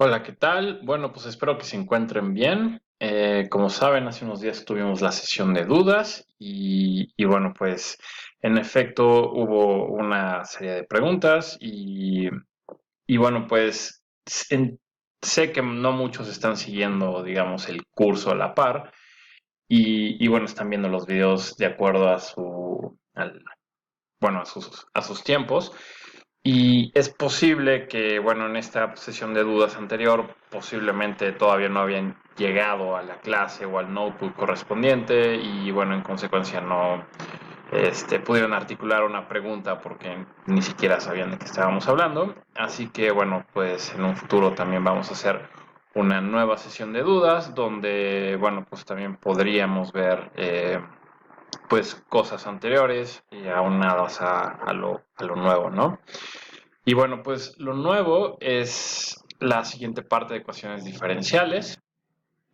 Hola, ¿qué tal? Bueno, pues espero que se encuentren bien. Como saben, hace unos días tuvimos la sesión de dudas y bueno, pues en efecto hubo una serie de preguntas y bueno, pues sé que no muchos están siguiendo, digamos, el curso a la par y bueno, están viendo los videos de acuerdo a bueno, a sus tiempos. Y es posible que, bueno, en esta sesión de dudas anterior, posiblemente todavía no habían llegado a la clase o al notebook correspondiente y, bueno, en consecuencia no pudieron articular una pregunta porque ni siquiera sabían de qué estábamos hablando. Así que, bueno, pues en un futuro también vamos a hacer una nueva sesión de dudas donde, bueno, pues también podríamos ver pues cosas anteriores y aunadas a lo nuevo, ¿no? Y bueno, pues lo nuevo es la siguiente parte de ecuaciones diferenciales.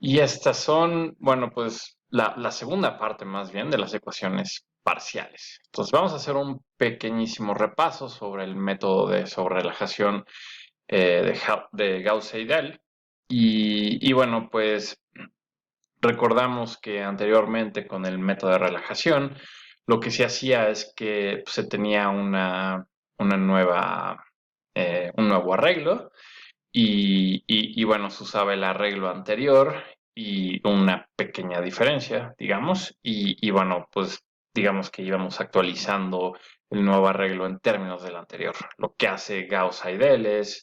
Y estas son, bueno, pues la segunda parte más bien de las ecuaciones parciales. Entonces vamos a hacer un pequeñísimo repaso sobre el método de sobrerelajación de Gauss-Seidel. Y bueno, pues recordamos que anteriormente con el método de relajación, lo que se hacía es que se tenía una nueva, un nuevo arreglo y bueno, se usaba el arreglo anterior y una pequeña diferencia, digamos, y bueno, pues digamos que íbamos actualizando el nuevo arreglo en términos del anterior. Lo que hace Gauss-Seidel es,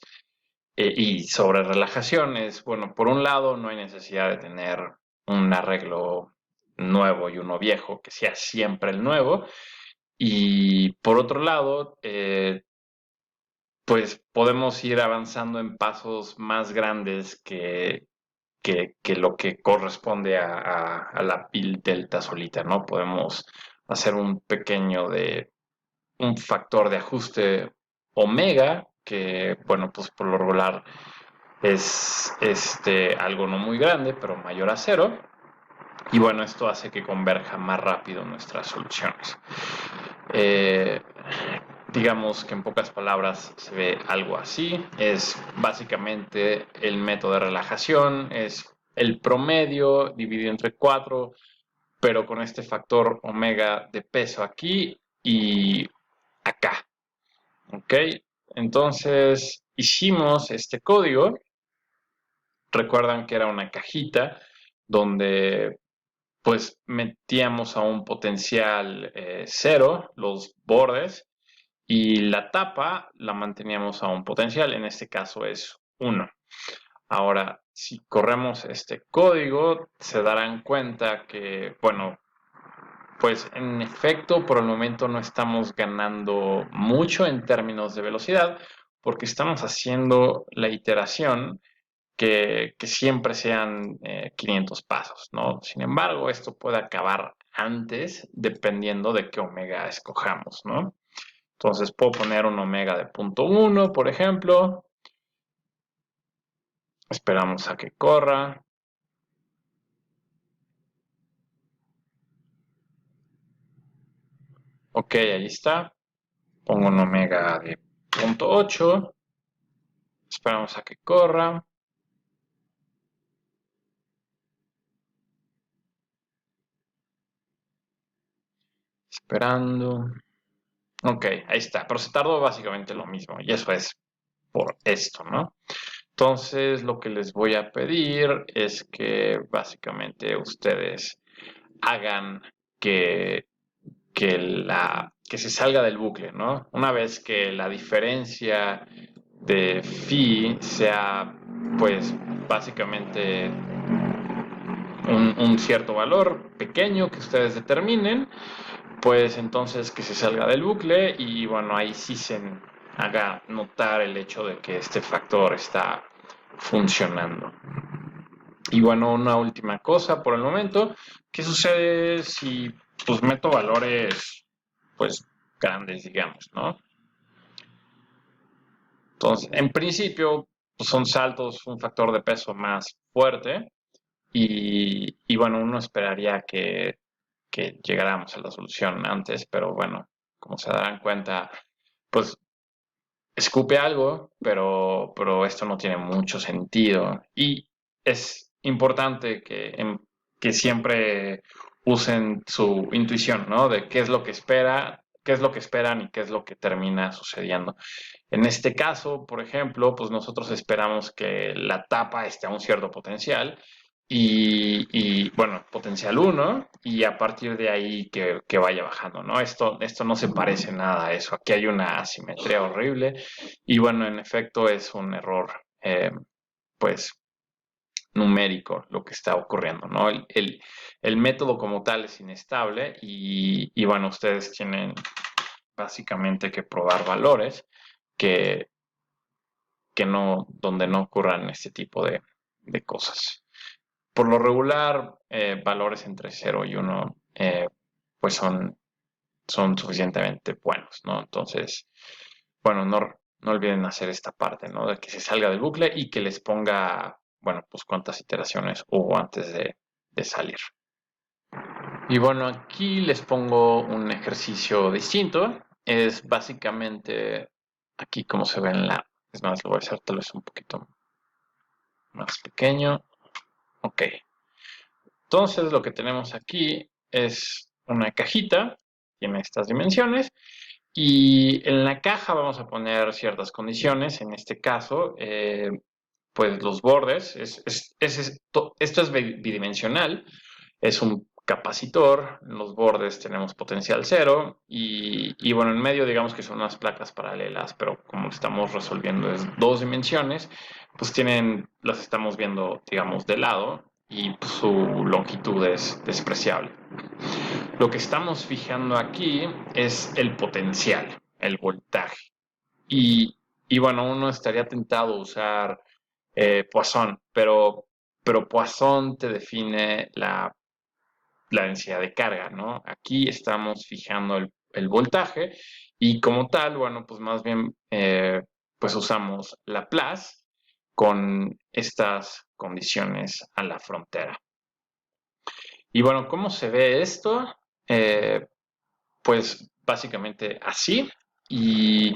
y sobre relajaciones, bueno, por un lado no hay necesidad de tener un arreglo nuevo y uno viejo, que sea siempre el nuevo, y por otro lado, pues podemos ir avanzando en pasos más grandes que lo que corresponde a la pil delta solita, ¿no? Podemos hacer un factor de ajuste omega, que, bueno, pues por lo regular es algo no muy grande, pero mayor a cero. Y bueno, esto hace que converja más rápido nuestras soluciones. Eh, digamos que en pocas palabras se ve algo así. Es básicamente el método de relajación, es el promedio dividido entre 4, pero con este factor omega de peso aquí y acá. ¿Ok? Entonces hicimos este código. Recuerdan que era una cajita donde pues metíamos a un potencial cero los bordes y la tapa la manteníamos a un potencial, en este caso es 1. Ahora, si corremos este código, se darán cuenta que, bueno, pues en efecto, por el momento no estamos ganando mucho en términos de velocidad, porque estamos haciendo la iteración que siempre sean 500 pasos, ¿no? Sin embargo, esto puede acabar antes dependiendo de qué omega escojamos, ¿no? Entonces puedo poner un omega de 0.1, por ejemplo. Esperamos a que corra. Ok, ahí está. Pongo un omega de 0.8. Esperamos a que corra. Esperando. Ok, ahí está. Pero se tardó básicamente lo mismo. Y eso es por esto, ¿no? Entonces, lo que les voy a pedir es que básicamente ustedes hagan que, que se salga del bucle, ¿no? Una vez que la diferencia de phi sea, pues, básicamente un cierto valor pequeño que ustedes determinen, pues entonces que se salga del bucle y bueno, ahí sí se haga notar el hecho de que este factor está funcionando. Y bueno, una última cosa por el momento, ¿qué sucede si pues meto valores pues grandes, digamos, ¿no? Entonces, en principio pues, son saltos, un factor de peso más fuerte y bueno, uno esperaría que llegáramos a la solución antes, pero bueno, como se darán cuenta, pues escupe algo, pero esto no tiene mucho sentido. Y es importante que siempre usen su intuición, ¿no? De qué es lo que espera, qué es lo que esperan y qué es lo que termina sucediendo. En este caso, por ejemplo, pues nosotros esperamos que la tapa esté a un cierto potencial bueno, potencial uno y a partir de ahí que vaya bajando, ¿no? Esto no se parece nada a eso. Aquí hay una asimetría horrible y bueno, en efecto es un error, pues, numérico lo que está ocurriendo, ¿no? El método como tal es inestable y bueno, ustedes tienen básicamente que probar valores que donde no ocurran este tipo de cosas. Por lo regular, valores entre 0 y 1 pues son suficientemente buenos, ¿no? Entonces, bueno, no olviden hacer esta parte, ¿no? De que se salga del bucle y que les ponga, bueno, pues cuántas iteraciones hubo antes de salir. Y bueno, aquí les pongo un ejercicio distinto. Es básicamente, aquí como se ve en la, es más, lo voy a hacer tal vez un poquito más pequeño. Ok. Entonces lo que tenemos aquí es una cajita, tiene estas dimensiones y en la caja vamos a poner ciertas condiciones. En este caso, pues los bordes, esto es bidimensional, es un capacitor, en los bordes tenemos potencial cero y bueno, en medio digamos que son unas placas paralelas, pero como estamos resolviendo es dos dimensiones, pues las estamos viendo digamos de lado y pues, su longitud es despreciable. Lo que estamos fijando aquí es el potencial, el voltaje. Y bueno, uno estaría tentado a usar Poisson, pero Poisson te define la densidad de carga, ¿no? Aquí estamos fijando el voltaje y como tal, bueno, pues más bien pues usamos Laplace con estas condiciones a la frontera. Y bueno, ¿cómo se ve esto? Eh, pues básicamente así. Y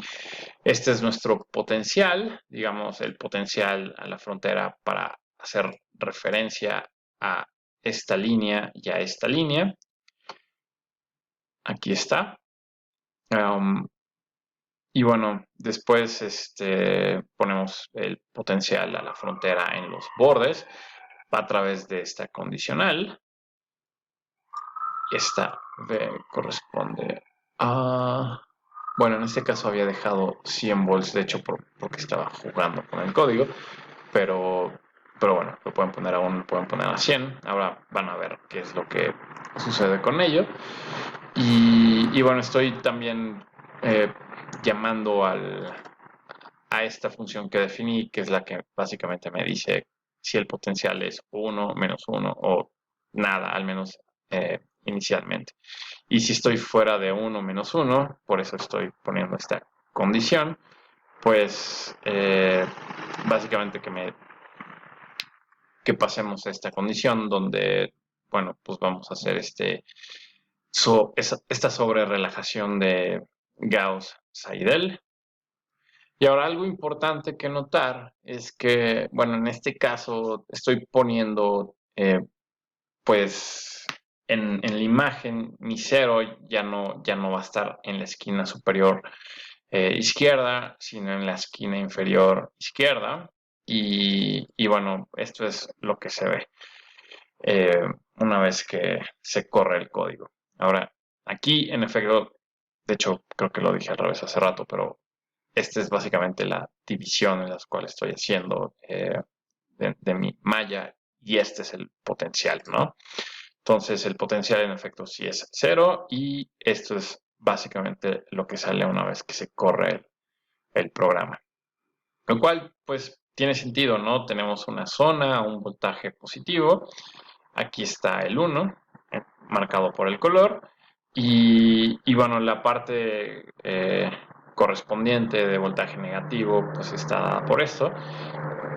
este es nuestro potencial, digamos, el potencial a la frontera para hacer referencia a esta línea y a esta línea. Aquí está. Um, y bueno, después ponemos el potencial a la frontera en los bordes a través de esta condicional. Esta corresponde a... Bueno, en este caso había dejado 100 volts, de hecho, porque estaba jugando con el código, pero, pero bueno, lo pueden poner a 1, lo pueden poner a 100. Ahora van a ver qué es lo que sucede con ello. Y bueno, estoy también llamando a esta función que definí, que es la que básicamente me dice si el potencial es 1, menos 1 o nada, al menos inicialmente. Y si estoy fuera de 1 menos 1, por eso estoy poniendo esta condición, pues básicamente que pasemos a esta condición donde, bueno, pues vamos a hacer esta sobre relajación de Gauss-Seidel. Y ahora algo importante que notar es que, bueno, en este caso estoy poniendo, pues, en la imagen mi cero ya no va a estar en la esquina superior izquierda, sino en la esquina inferior izquierda. Y bueno, esto es lo que se ve eh, una vez que se corre el código. Ahora, aquí en efecto, de hecho creo que lo dije al revés hace rato, pero esta es básicamente la división en la cual estoy haciendo de mi malla y este es el potencial, ¿no? Entonces el potencial en efecto sí es cero y esto es básicamente lo que sale una vez que se corre el programa. Lo cual pues tiene sentido, ¿no? Tenemos una zona, un voltaje positivo, aquí está el 1 marcado por el color y bueno, la parte correspondiente de voltaje negativo pues está dada por esto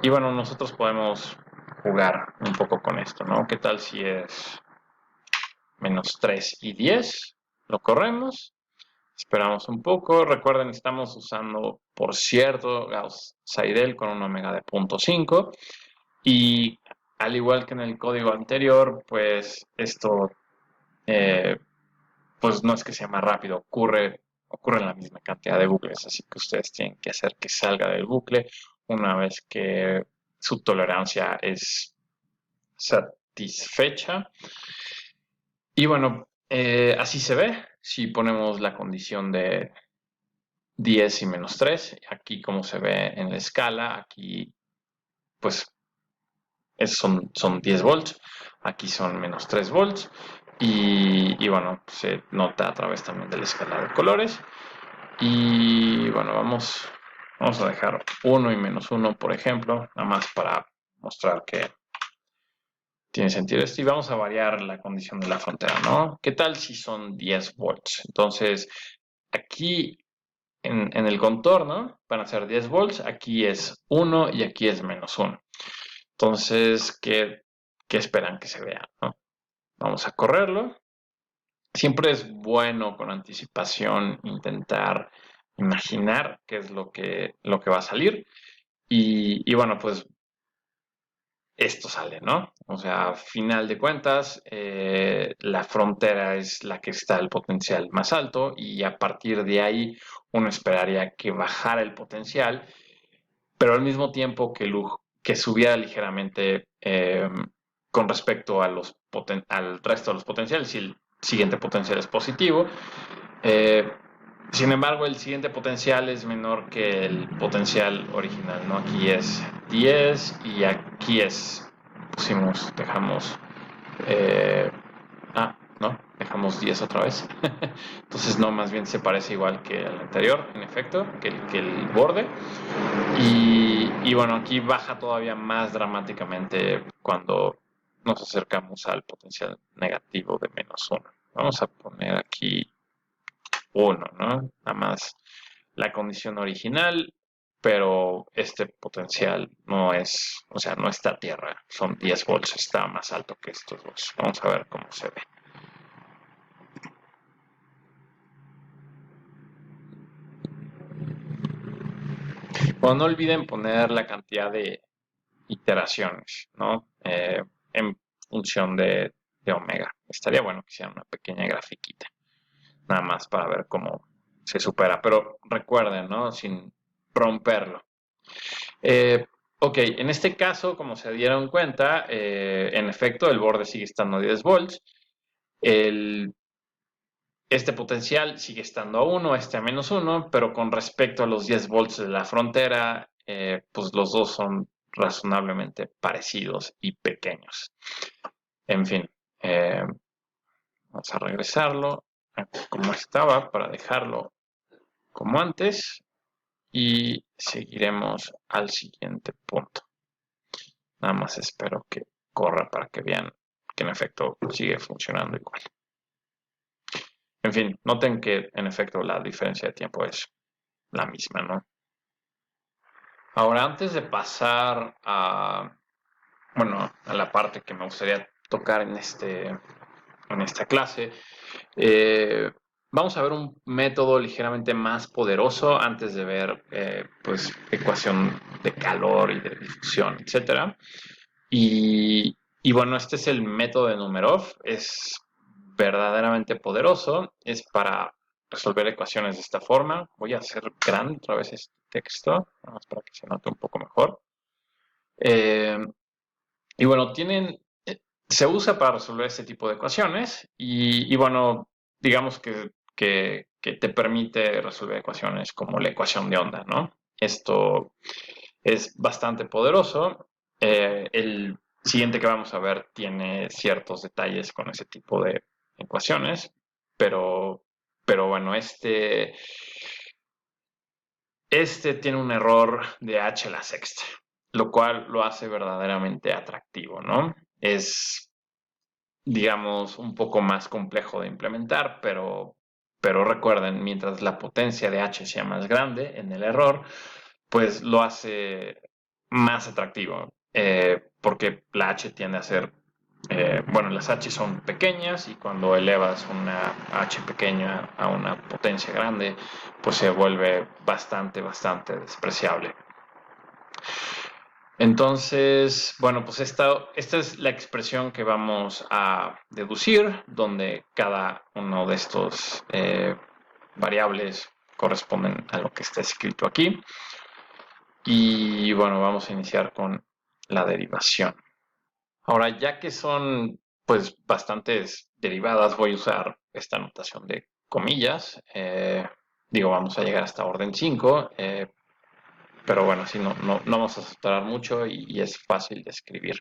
y bueno, nosotros podemos jugar un poco con esto, ¿no? ¿Qué tal si es menos 3 y 10? Lo corremos. Esperamos un poco. Recuerden, estamos usando, por cierto, Gauss-Seidel con un omega de 0.5. Y al igual que en el código anterior, pues esto eh, pues no es que sea más rápido, ocurre en la misma cantidad de bucles, así que ustedes tienen que hacer que salga del bucle una vez que su tolerancia es satisfecha. Y bueno, así se ve. Si ponemos la condición de 10 y menos 3, aquí como se ve en la escala, aquí pues son 10 volts, aquí son menos 3 volts. Y bueno, se nota a través también de la escala de colores. Y bueno, vamos a dejar 1 y menos 1, por ejemplo, nada más para mostrar que tiene sentido esto. Y vamos a variar la condición de la frontera, ¿no? ¿Qué tal si son 10 volts? Entonces, aquí en el contorno van a ser 10 volts, aquí es 1 y aquí es menos 1. Entonces, ¿qué esperan que se vea, ¿no? Vamos a correrlo. Siempre es bueno con anticipación intentar imaginar qué es lo que va a salir. Y bueno, pues esto sale, ¿no? O sea, a final de cuentas, la frontera es la que está el potencial más alto y a partir de ahí uno esperaría que bajara el potencial, pero al mismo tiempo que subiera ligeramente con respecto a al resto de los potenciales, si el siguiente potencial es positivo. Eh, Sin embargo, el siguiente potencial es menor que el potencial original, ¿no? Aquí es 10 y aquí dejamos, eh, no, dejamos 10 otra vez. Entonces, no, más bien se parece igual que el anterior, en efecto, que el borde. Y bueno, aquí baja todavía más dramáticamente cuando nos acercamos al potencial negativo de menos 1. Vamos a poner aquí 1, ¿no? Nada más la condición original, pero este potencial no es, o sea, no está a tierra, son 10 volts, está más alto que estos dos. Vamos a ver cómo se ve. Bueno, no olviden poner la cantidad de iteraciones, ¿no? En función de omega. Estaría bueno que hicieran una pequeña grafiquita, nada más para ver cómo se supera, pero recuerden, ¿no? Sin romperlo. Eh, ok, en este caso, como se dieron cuenta, en efecto, el borde sigue estando a 10 volts. Este potencial sigue estando a 1, este a menos 1, pero con respecto a los 10 volts de la frontera, pues los dos son razonablemente parecidos y pequeños. En fin, eh, vamos a regresarlo a como estaba para dejarlo como antes y seguiremos al siguiente punto. Nada más espero que corra para que vean que en efecto sigue funcionando igual. En fin, noten que en efecto la diferencia de tiempo es la misma, ¿no? Ahora, antes de pasar bueno, a la parte que me gustaría tocar en esta clase, vamos a ver un método ligeramente más poderoso antes de ver, pues, ecuación de calor y de difusión, etcétera. Y bueno, este es el método de Numerov, es verdaderamente poderoso, es para resolver ecuaciones de esta forma. Voy a hacer grande otra vez este texto, nada más para que se note un poco mejor. Eh, y bueno, se usa para resolver este tipo de ecuaciones y bueno, digamos que te permite resolver ecuaciones como la ecuación de onda, ¿no? Esto es bastante poderoso. El siguiente que vamos a ver tiene ciertos detalles con ese tipo de ecuaciones, pero, pero bueno, este tiene un error de h a la sexta, lo cual lo hace verdaderamente atractivo, ¿no? Es, digamos, un poco más complejo de implementar, pero recuerden, mientras la potencia de h sea más grande en el error, pues lo hace más atractivo, porque la h tiende a ser bueno, las h son pequeñas y cuando elevas una h pequeña a una potencia grande, pues se vuelve bastante, bastante despreciable. Entonces, bueno, pues esta es la expresión que vamos a deducir, donde cada uno de estos variables corresponden a lo que está escrito aquí. Y bueno, vamos a iniciar con la derivación. Ahora, ya que son pues bastantes derivadas, voy a usar esta notación de comillas. Digo, vamos a llegar hasta orden 5, pero bueno, así no vamos a saturar mucho y es fácil de escribir.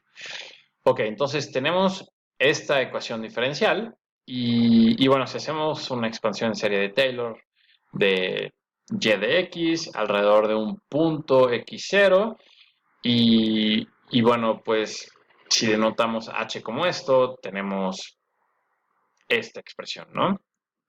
Ok, entonces tenemos esta ecuación diferencial y bueno, si hacemos una expansión en serie de Taylor de y de x alrededor de un punto x0 y bueno, pues si denotamos h como esto, tenemos esta expresión, ¿no?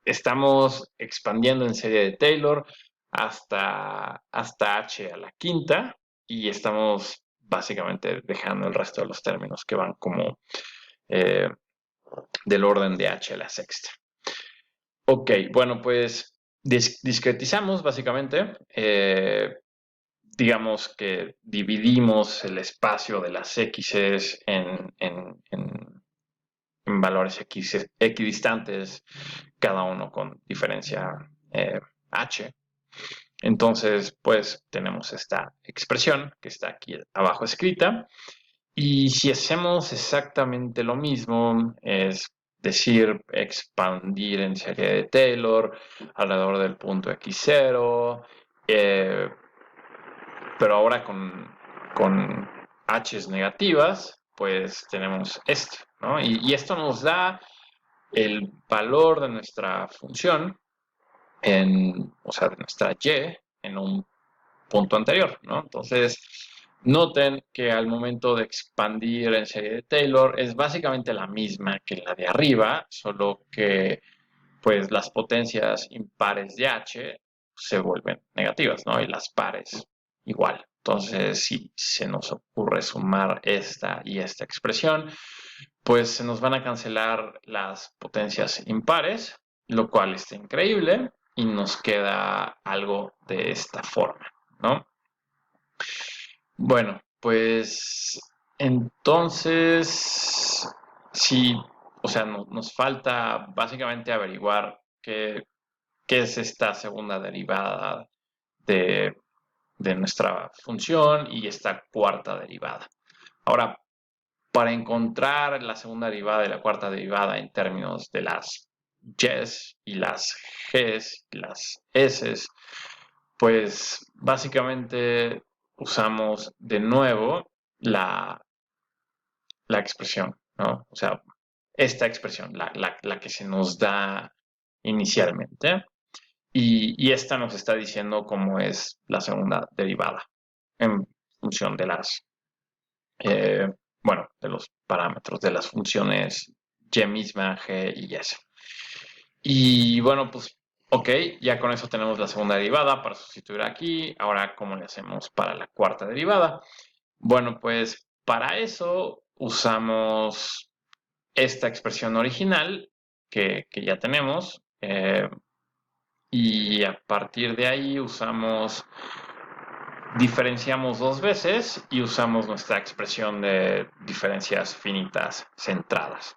Estamos expandiendo en serie de Taylor hasta h a la quinta y estamos básicamente dejando el resto de los términos que van como eh, del orden de h a la sexta. Ok, bueno, pues discretizamos básicamente. Digamos que dividimos el espacio de las x's en valores equidistantes, cada uno con diferencia h. Entonces, pues tenemos esta expresión que está aquí abajo escrita. Y si hacemos exactamente lo mismo, es decir, expandir en serie de Taylor alrededor del punto x0, pero ahora con h's negativas, pues tenemos esto, ¿no? Y esto nos da el valor de nuestra función, o sea, de nuestra y, en un punto anterior, ¿no? Entonces, noten que al momento de expandir en serie de Taylor es básicamente la misma que la de arriba, solo que pues las potencias impares de h se vuelven negativas, ¿no? Y las pares igual. Entonces, si se nos ocurre sumar esta y esta expresión, pues se nos van a cancelar las potencias impares, lo cual está increíble y nos queda algo de esta forma, ¿no? Bueno, pues entonces, sí, o sea, nos falta básicamente averiguar qué es esta segunda derivada de, de nuestra función y esta cuarta derivada. Ahora, para encontrar la segunda derivada y la cuarta derivada en términos de las y's y las g's y las s's, pues básicamente usamos de nuevo la expresión, ¿no? O sea, esta expresión, la que se nos da inicialmente. Y esta nos está diciendo cómo es la segunda derivada en función de las, eh, bueno, de los parámetros de las funciones y misma, g y s. Y bueno, pues, ok, ya con eso tenemos la segunda derivada para sustituir aquí. Ahora, ¿cómo le hacemos para la cuarta derivada? Bueno, pues para eso usamos esta expresión original que ya tenemos. Y a partir de ahí diferenciamos dos veces y usamos nuestra expresión de diferencias finitas centradas.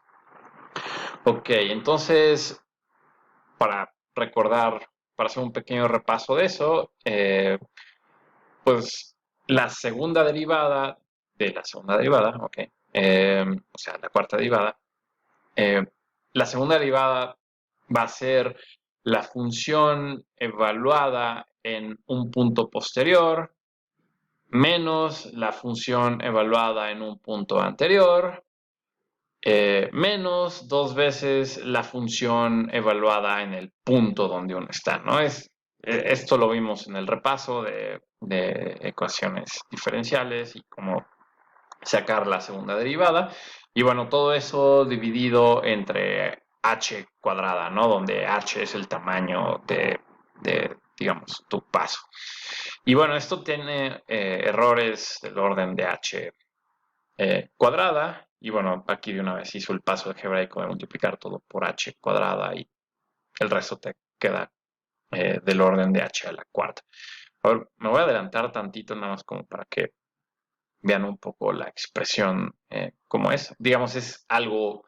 Ok, entonces, para recordar, para hacer un pequeño repaso de eso, pues la segunda derivada de la segunda derivada, ok, o sea, la cuarta derivada, eh, la segunda derivada va a ser la función evaluada en un punto posterior menos la función evaluada en un punto anterior menos dos veces la función evaluada en el punto donde uno está, ¿no? Esto lo vimos en el repaso de ecuaciones diferenciales y cómo sacar la segunda derivada. Y bueno, todo eso dividido entre h cuadrada, ¿no? Donde h es el tamaño de digamos, tu paso. Y bueno, esto tiene errores del orden de h cuadrada Y bueno, aquí de una vez hizo el paso algebraico de multiplicar todo por h cuadrada y el resto te queda del orden de h a la cuarta. A ver, me voy a adelantar tantito nada más como para que vean un poco la expresión como es. Digamos, es algo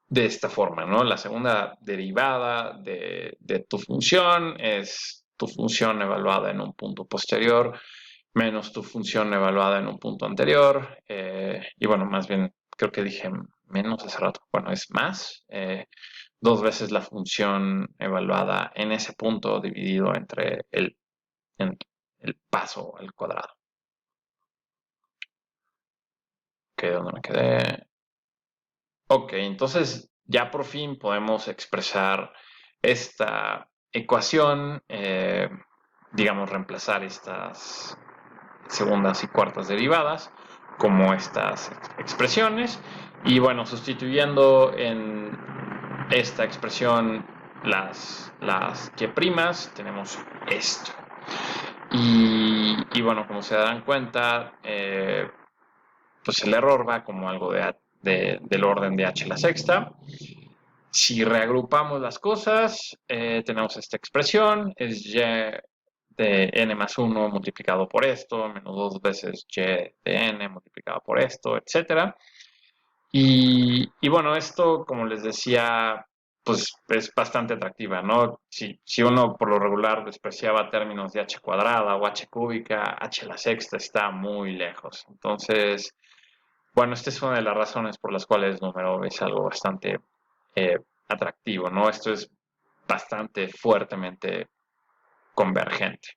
de esta forma, ¿no? La segunda derivada de tu función es tu función evaluada en un punto posterior menos tu función evaluada en un punto anterior. Y bueno, más bien creo que dije menos hace rato. Bueno, es más. Dos veces la función evaluada en ese punto dividido entre el paso al cuadrado. Ok, ¿dónde me quedé? Ok, entonces ya por fin podemos expresar esta ecuación, digamos, reemplazar estas segundas y cuartas derivadas como estas expresiones y bueno, sustituyendo en esta expresión las que primas, tenemos esto. Y bueno, como se darán cuenta, pues el error va como algo del orden de h a la sexta. Si reagrupamos las cosas, tenemos esta expresión, es y de n más 1 multiplicado por esto, menos dos veces y de n multiplicado por esto, etc. Y bueno, esto, como les decía, pues es bastante atractiva, ¿no? Si uno por lo regular despreciaba términos de h cuadrada o h cúbica, h a la sexta está muy lejos. Entonces, bueno, esta es una de las razones por las cuales el número es algo bastante eh, atractivo, ¿no? Esto es bastante convergente.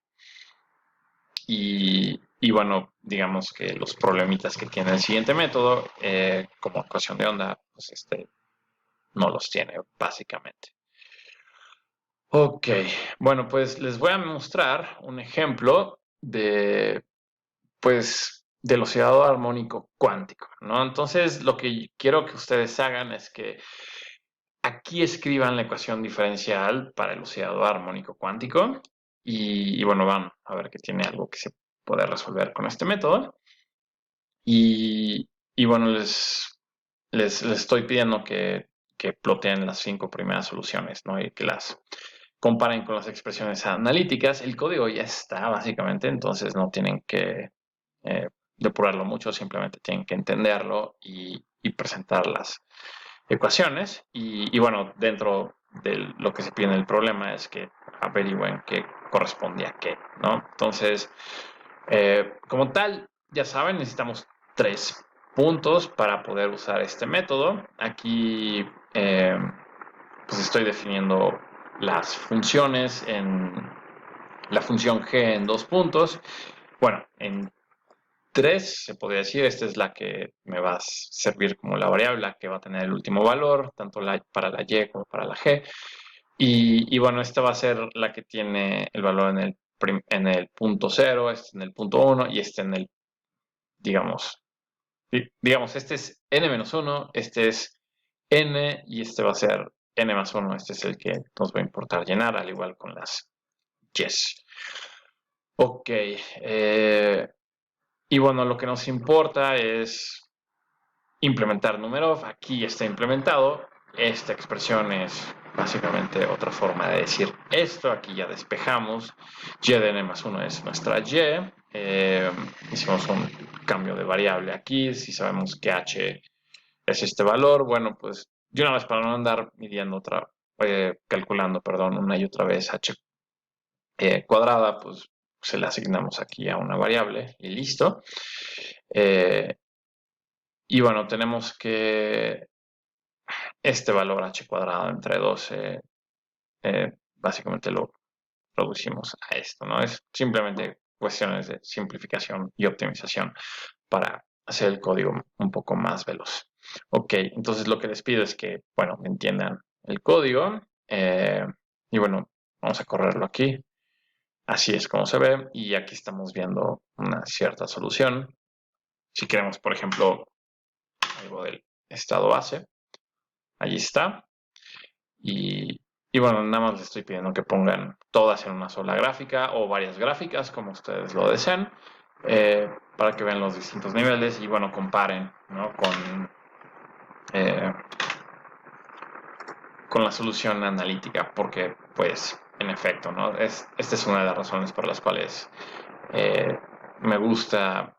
Y bueno, digamos que los problemitas que tiene el siguiente método, como ecuación de onda, pues no los tiene, básicamente. Ok, bueno, pues les voy a mostrar un ejemplo pues, del oscilador armónico cuántico, ¿no? Entonces, lo que quiero que ustedes hagan es que aquí escriban la ecuación diferencial para el oscilador armónico cuántico y bueno, van a ver que tiene algo que se puede resolver con este método. Y bueno, les estoy pidiendo que ploteen las 5 primeras soluciones, ¿no? Y que las comparen con las expresiones analíticas. El código ya está, básicamente, entonces no tienen que depurarlo mucho, simplemente tienen que entenderlo y presentar las ecuaciones. Y bueno, dentro de lo que se pide en el problema es que averigüen qué corresponde a qué, ¿no? Entonces, como tal, ya saben, necesitamos 3 puntos para poder usar este método. Aquí pues estoy definiendo las funciones en la función g en 2 puntos. Bueno, en 3 se podría decir, esta es la que me va a servir como la variable, la que va a tener el último valor, tanto para la y como para la g. Y bueno, esta va a ser la que tiene el valor en el punto 0, este en el punto 1 y este en el, digamos, este es n-1, este es n y este va a ser n más 1, este es el que nos va a importar llenar, al igual con las yes. Ok, y bueno, lo que nos importa es implementar numerov, aquí está implementado, esta expresión es básicamente otra forma de decir esto, aquí ya despejamos, y de n más 1 es nuestra y, hicimos un cambio de variable aquí, si sabemos que h es este valor, bueno, pues de una vez para no andar midiendo calculando, perdón, una y otra vez h cuadrada, pues se le asignamos aquí a una variable y listo. Y bueno, tenemos que este valor h cuadrado entre 12, básicamente lo reducimos a esto, ¿no? Es simplemente cuestiones de simplificación y optimización para hacer el código un poco más veloz. Ok, entonces lo que les pido es que, bueno, entiendan el código y bueno, vamos a correrlo aquí. Así es como se ve y aquí estamos viendo una cierta solución. Si queremos, por ejemplo, algo del estado base, allí está. Y bueno, nada más les estoy pidiendo que pongan todas en una sola gráfica o varias gráficas, como ustedes lo deseen, para que vean los distintos niveles y bueno, comparen, ¿no? eh, con la solución analítica, porque pues en efecto, ¿no? Esta es una de las razones por las cuales eh, me gusta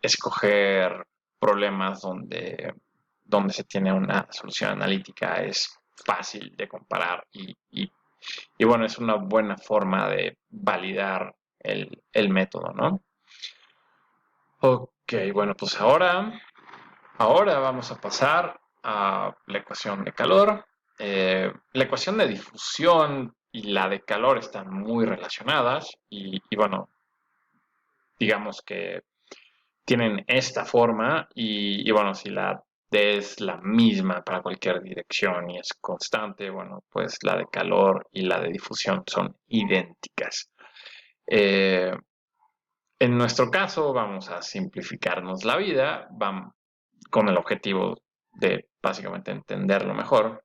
escoger problemas donde se tiene una solución analítica. Es fácil de comparar y bueno, es una buena forma de validar el método, ¿no? Ok, bueno, pues ahora vamos a pasar a la ecuación de calor. La ecuación de difusión y la de calor están muy relacionadas y bueno, digamos que tienen esta forma y bueno, si la D es la misma para cualquier dirección y es constante, bueno, pues la de calor y la de difusión son idénticas. Eh, en nuestro caso vamos a simplificarnos la vida con el objetivo de básicamente entenderlo mejor.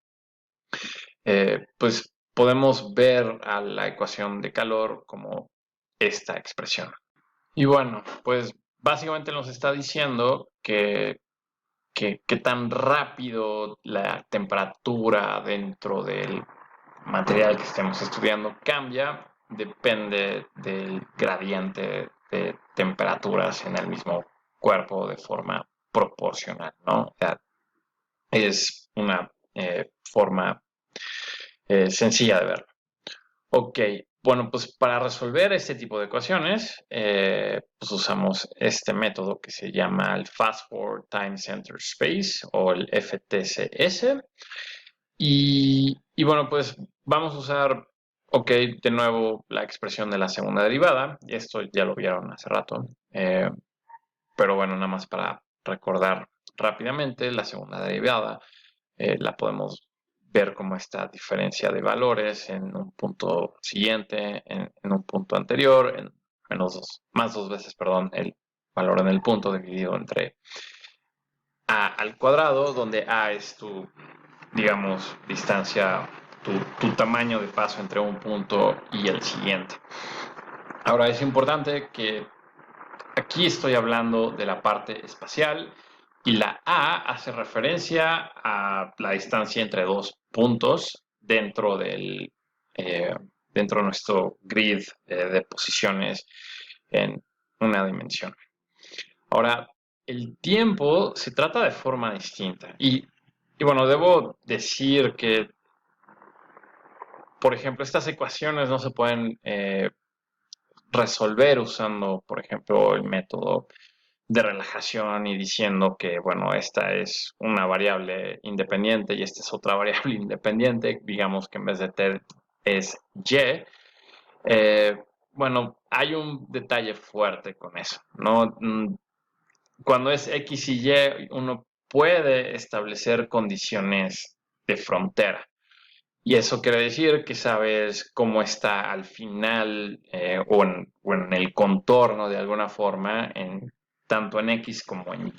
Pues podemos ver a la ecuación de calor como esta expresión. Y bueno, pues básicamente nos está diciendo que tan rápido la temperatura dentro del material que estemos estudiando cambia depende del gradiente de temperaturas en el mismo cuerpo de forma proporcional, ¿no? O sea, es una forma sencilla de verlo. Ok, bueno, pues para resolver este tipo de ecuaciones, pues usamos este método que se llama el Fast Forward Time Center Space o el FTCS. Y bueno, pues vamos a usar, ok, de nuevo la expresión de la segunda derivada. Y esto ya lo vieron hace rato. Pero bueno, nada más para recordar rápidamente, la segunda derivada la podemos ver como esta diferencia de valores en un punto siguiente, en un punto anterior, en más dos veces, perdón, el valor en el punto dividido entre a al cuadrado, donde a es tu, digamos, distancia, tu tamaño de paso entre un punto y el siguiente. Ahora es importante que aquí estoy hablando de la parte espacial y la A hace referencia a la distancia entre dos puntos eh, dentro de nuestro grid de posiciones en una dimensión. Ahora, el tiempo se trata de forma distinta y bueno, debo decir que, por ejemplo, estas ecuaciones no se pueden resolver usando, por ejemplo, el método de relajación y diciendo que, bueno, esta es una variable independiente y esta es otra variable independiente, digamos que en vez de t es y, bueno, hay un detalle fuerte con eso, ¿no? Cuando es x y y, uno puede establecer condiciones de frontera. Y eso quiere decir que sabes cómo está al final o en el contorno de alguna forma, tanto en X como en Y.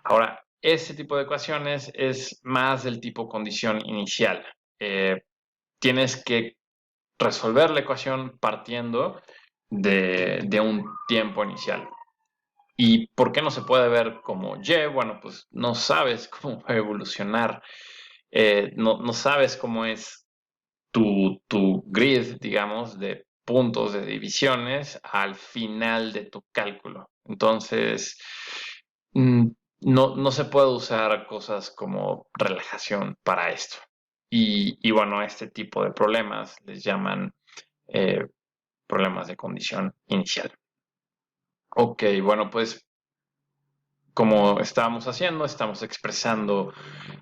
Ahora, ese tipo de ecuaciones es más del tipo condición inicial. Tienes que resolver la ecuación partiendo de un tiempo inicial. ¿Y por qué no se puede ver como Y? Bueno, pues no sabes cómo va a evolucionar, no sabes cómo es tu grid, digamos, de puntos de divisiones al final de tu cálculo. Entonces, mm, no se puede usar cosas como relajación para esto. Y bueno, a este tipo de problemas les llaman eh, problemas de condición inicial. Ok, bueno, pues como estábamos haciendo, estamos expresando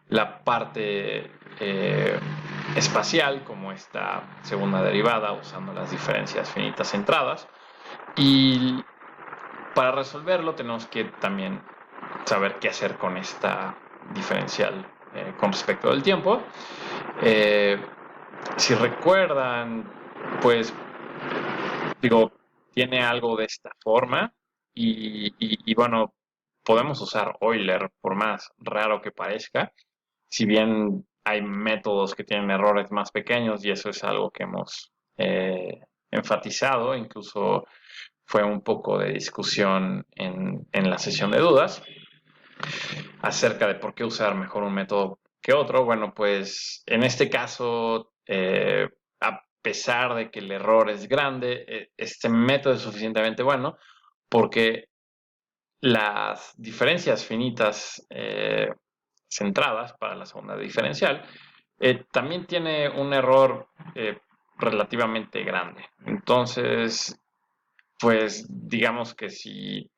la parte espacial como esta segunda derivada usando las diferencias finitas centradas y para resolverlo tenemos que también saber qué hacer con esta diferencial con respecto del tiempo. Eh, si recuerdan, pues digo, tiene algo de esta forma y bueno, podemos usar Euler por más raro que parezca, si bien hay métodos que tienen errores más pequeños y eso es algo que hemos enfatizado, incluso fue un poco de discusión en la sesión de dudas. acerca de por qué usar mejor un método que otro. Bueno, pues en este caso, a pesar de que el error es grande, este método es suficientemente bueno porque las diferencias finitas centradas para la segunda diferencial también tiene un error relativamente grande. Entonces, pues digamos que si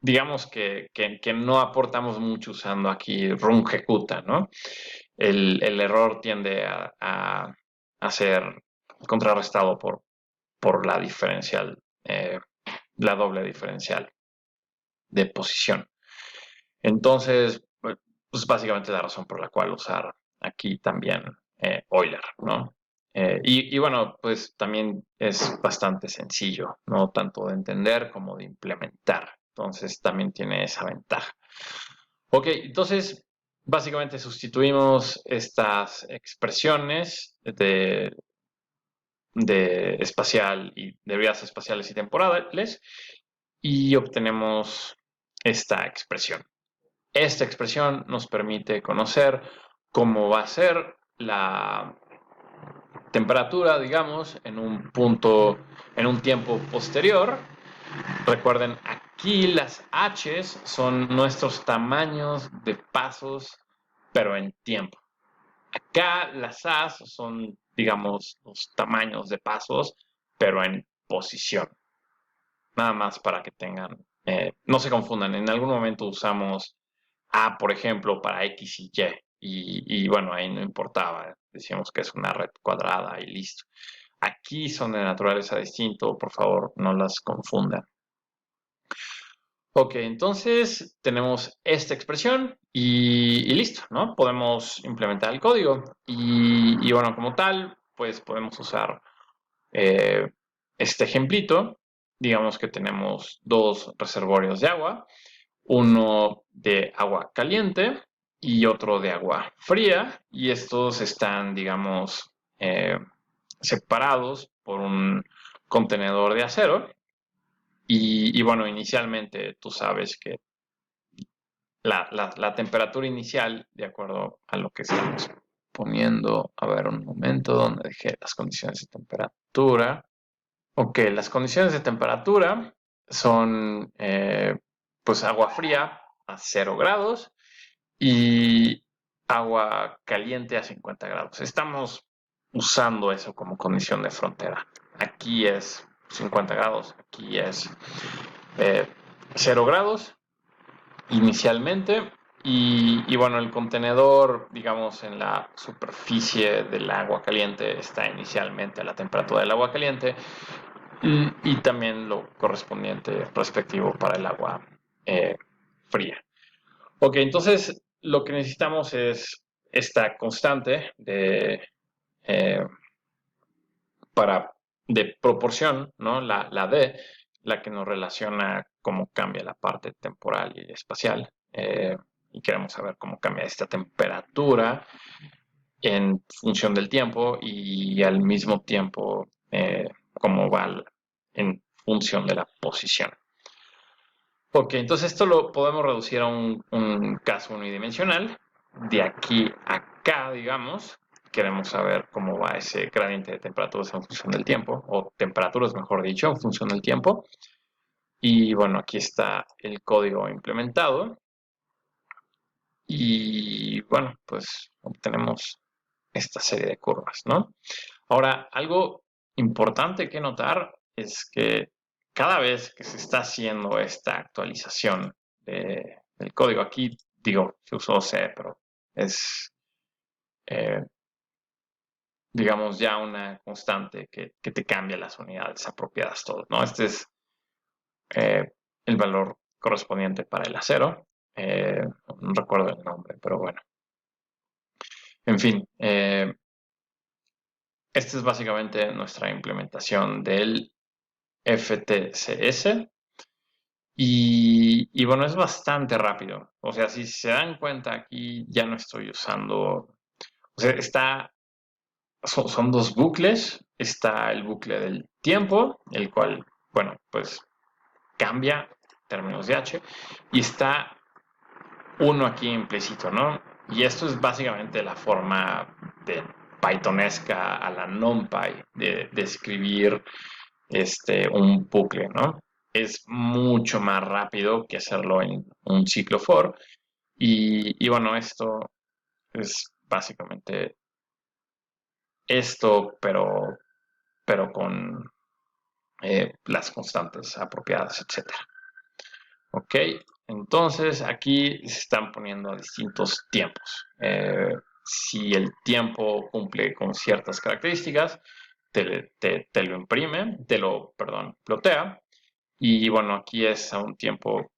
digamos que no aportamos mucho usando aquí rungecuta, ¿no? El error tiende a ser contrarrestado por la diferencial, la doble diferencial de posición. Entonces, pues básicamente la razón por la cual usar aquí también Euler, ¿no? Y bueno, pues también es bastante sencillo, no tanto de entender como de implementar. Entonces también tiene esa ventaja. Ok, entonces básicamente sustituimos estas expresiones de espacial y de vías espaciales y temporales y obtenemos esta expresión. Esta expresión nos permite conocer cómo va a ser la temperatura, digamos, en un punto, en un tiempo posterior. Recuerden, aquí las H's son nuestros tamaños de pasos, pero en tiempo. Acá las A's son, digamos, los tamaños de pasos, pero en posición. Nada más para que tengan, no se confundan, en algún momento usamos A, por ejemplo, para X y Y. Y bueno, ahí no importaba. Decíamos que es una red cuadrada y listo. Aquí son de naturaleza distinto. Por favor, no las confundan. Ok, entonces tenemos esta expresión y listo, ¿no? Podemos implementar el código. Y bueno, como tal, pues podemos usar eh, este ejemplito. Digamos que tenemos dos reservorios de agua, uno de agua caliente y otro de agua fría, y estos están, digamos, separados por un contenedor de acero. Y bueno, inicialmente tú sabes que la temperatura inicial, de acuerdo a lo que estamos poniendo, a ver un momento donde dejé las condiciones de temperatura. Ok, las condiciones de temperatura son pues agua fría a 0 grados y agua caliente a 50 grados. Estamos usando eso como condición de frontera. Aquí es 50 grados, aquí es eh, 0 grados inicialmente. Y bueno, el contenedor, digamos, en la superficie del agua caliente está inicialmente a la temperatura del agua caliente y también lo correspondiente respectivo para el agua fría. Ok, entonces lo que necesitamos es esta constante eh, de proporción, ¿no? La D, la que nos relaciona cómo cambia la parte temporal y espacial. Y queremos saber cómo cambia esta temperatura en función del tiempo y al mismo tiempo cómo va en función de la posición. Ok, entonces esto lo podemos reducir a un caso unidimensional. De aquí a acá, digamos, queremos saber cómo va ese gradiente de temperaturas en función del tiempo, o temperaturas, mejor dicho, en función del tiempo. Y bueno, aquí está el código implementado. Y bueno, pues obtenemos esta serie de curvas, ¿no? Ahora, algo importante que notar es que cada vez que se está haciendo esta actualización del código, aquí digo, se usó C, pero es, eh, digamos, ya una constante que te cambia las unidades apropiadas todas, ¿no? Este es eh, el valor correspondiente para el acero. No recuerdo el nombre, pero bueno. En fin, esta es básicamente nuestra implementación del FTCS. Y bueno, es bastante rápido. O sea, si se dan cuenta, aquí ya no estoy usando. O sea, son dos bucles. Está el bucle del tiempo, el cual, bueno, pues cambia términos de H, y está 1 aquí implícito, ¿no? Y esto es básicamente la forma de Pythonesca a la NumPy de escribir un bucle, ¿no? Es mucho más rápido que hacerlo en un ciclo for. Y bueno, esto es básicamente esto, pero con las constantes apropiadas, etcétera. Ok, entonces aquí se están poniendo distintos tiempos. Si el tiempo cumple con ciertas características, te lo imprime, perdón, plotea. Y bueno, aquí es a un tiempo,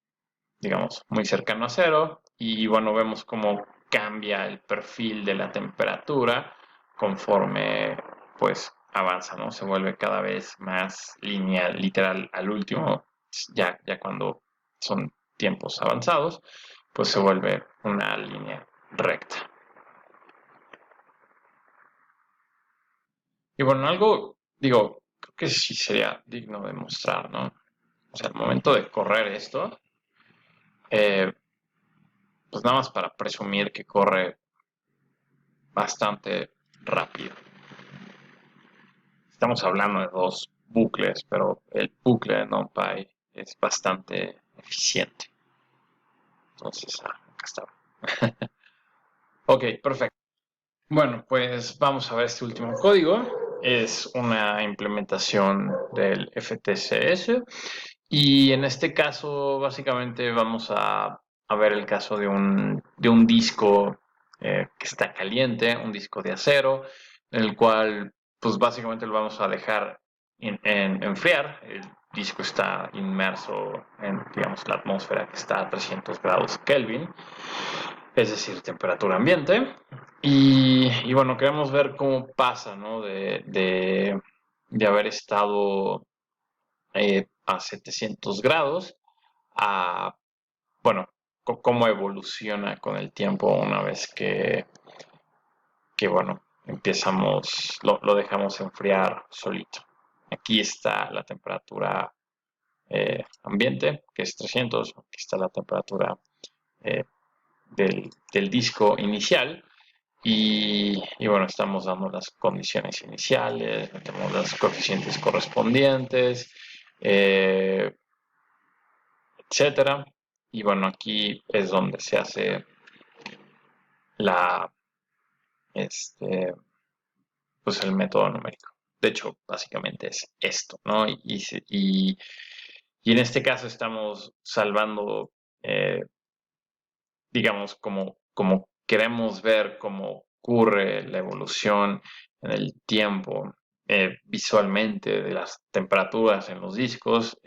digamos, muy cercano a cero. Y bueno, vemos cómo cambia el perfil de la temperatura conforme pues avanza, ¿no? Se vuelve cada vez más lineal, literal al último, ya cuando son tiempos avanzados, pues se vuelve una línea recta. Y bueno, algo, digo, creo que sí sería digno de mostrar, ¿no? O sea, al momento de correr esto, eh, pues nada más para presumir que corre bastante rápido. Estamos hablando de 2 bucles, pero el bucle de NumPy es bastante eficiente. Entonces, acá está. Ok, perfecto. Bueno, pues vamos a ver este último código. Es una implementación del FTCS y en este caso básicamente vamos a ver el caso de un disco que está caliente, un disco de acero, en el cual pues básicamente lo vamos a dejar enfriar. El disco está inmerso en, digamos, la atmósfera que está a 300 grados Kelvin, es decir, temperatura ambiente. Y bueno, queremos ver cómo pasa, ¿no? De haber estado a 700 grados a, bueno, cómo evoluciona con el tiempo una vez que bueno, lo dejamos enfriar solito. Aquí está la temperatura ambiente, que es 300, aquí está la temperatura eh, del disco inicial. Y bueno, estamos dando las condiciones iniciales, metemos los coeficientes correspondientes, etcétera. Y bueno, aquí es donde se hace la, este, pues el método numérico. De hecho, básicamente es esto, ¿no? Y en este caso estamos salvando, eh, digamos, como queremos ver cómo ocurre la evolución en el tiempo visualmente de las temperaturas en los discos,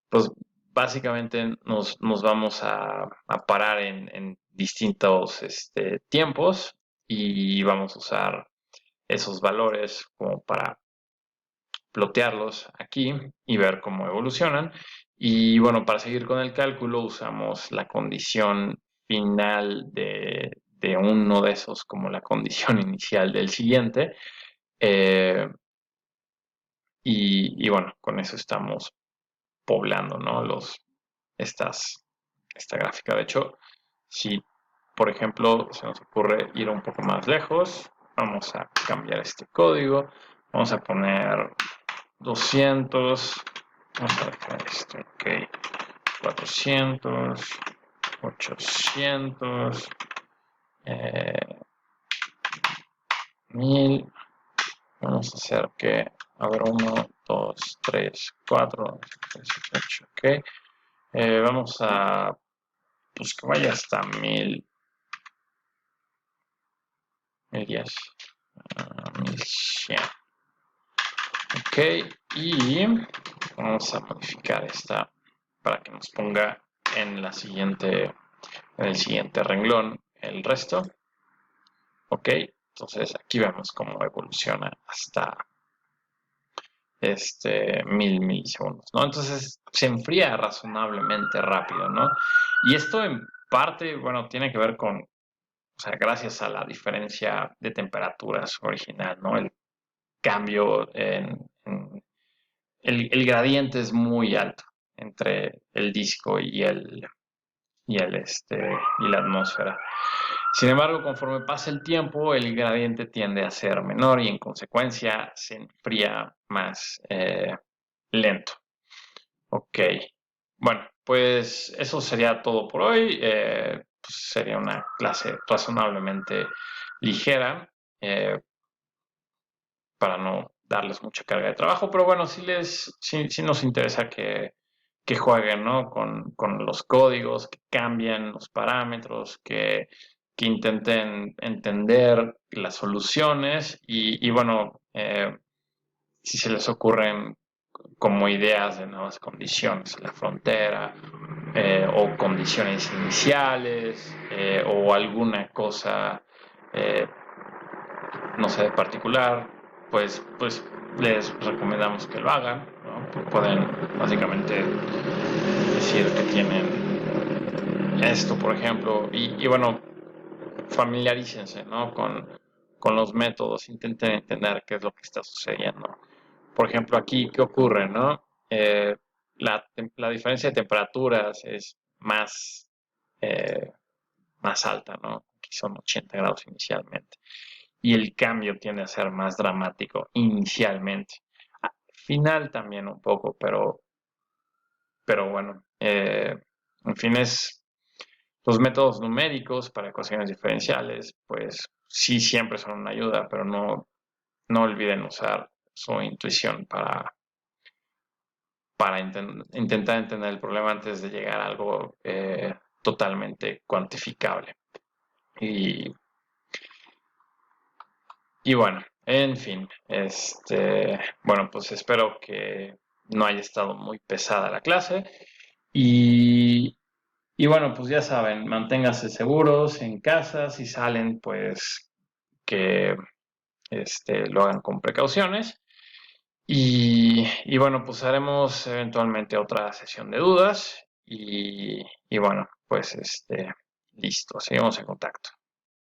pues básicamente nos vamos a parar en distintos tiempos y vamos a usar esos valores como para plotearlos aquí y ver cómo evolucionan. Y bueno, para seguir con el cálculo usamos la condición final de uno de esos como la condición inicial del siguiente. Eh, y bueno, con eso estamos poblando, ¿no? Esta gráfica. De hecho, si por ejemplo se nos ocurre ir un poco más lejos, vamos a cambiar este código. Vamos a poner 200, vamos a dejar esto, ok, 400, 800, 1000, vamos a hacer que, a ver, 1, 2, 3, 4, 5, 6, 8, ok, vamos a, pues que vaya hasta 1000, 1010, 1100, ok, y vamos a modificar esta para que nos ponga en el siguiente renglón el resto. Ok, entonces aquí vemos cómo evoluciona hasta 1000 milisegundos, ¿no? Entonces se enfría razonablemente rápido, ¿no? Y esto en parte, bueno, tiene que ver con, o sea, gracias a la diferencia de temperaturas original, ¿no? El cambio el gradiente es muy alto entre el disco y la atmósfera. Sin embargo, conforme pasa el tiempo, el gradiente tiende a ser menor y en consecuencia se enfría más lento. Ok. Bueno, pues eso sería todo por hoy. Pues sería una clase razonablemente ligera para no darles mucha carga de trabajo, pero bueno, sí nos interesa que jueguen, ¿no? Con los códigos, que cambien los parámetros, que intenten entender las soluciones y bueno, si se les ocurren como ideas de nuevas condiciones en la frontera o condiciones iniciales o alguna cosa, eh, no sé, particular, pues les recomendamos que lo hagan, ¿no? Pueden básicamente decir que tienen esto, por ejemplo, y bueno, familiarícense, ¿no? Con los métodos, intenten entender qué es lo que está sucediendo. Por ejemplo, aquí, ¿qué ocurre, no? La diferencia de temperaturas es eh, más alta, ¿no? Aquí son 80 grados inicialmente. Y el cambio tiende a ser más dramático inicialmente. Al final también un poco, pero bueno. En fin, los métodos numéricos para ecuaciones diferenciales, pues sí siempre son una ayuda, pero no olviden usar su intuición para intentar entender el problema antes de llegar a algo totalmente cuantificable. Y, y bueno, en fin, bueno, pues espero que no haya estado muy pesada la clase. Y, y bueno, pues ya saben, manténganse seguros en casa, si salen, pues que lo hagan con precauciones. Y bueno, pues haremos eventualmente otra sesión de dudas y bueno, pues listo, seguimos en contacto.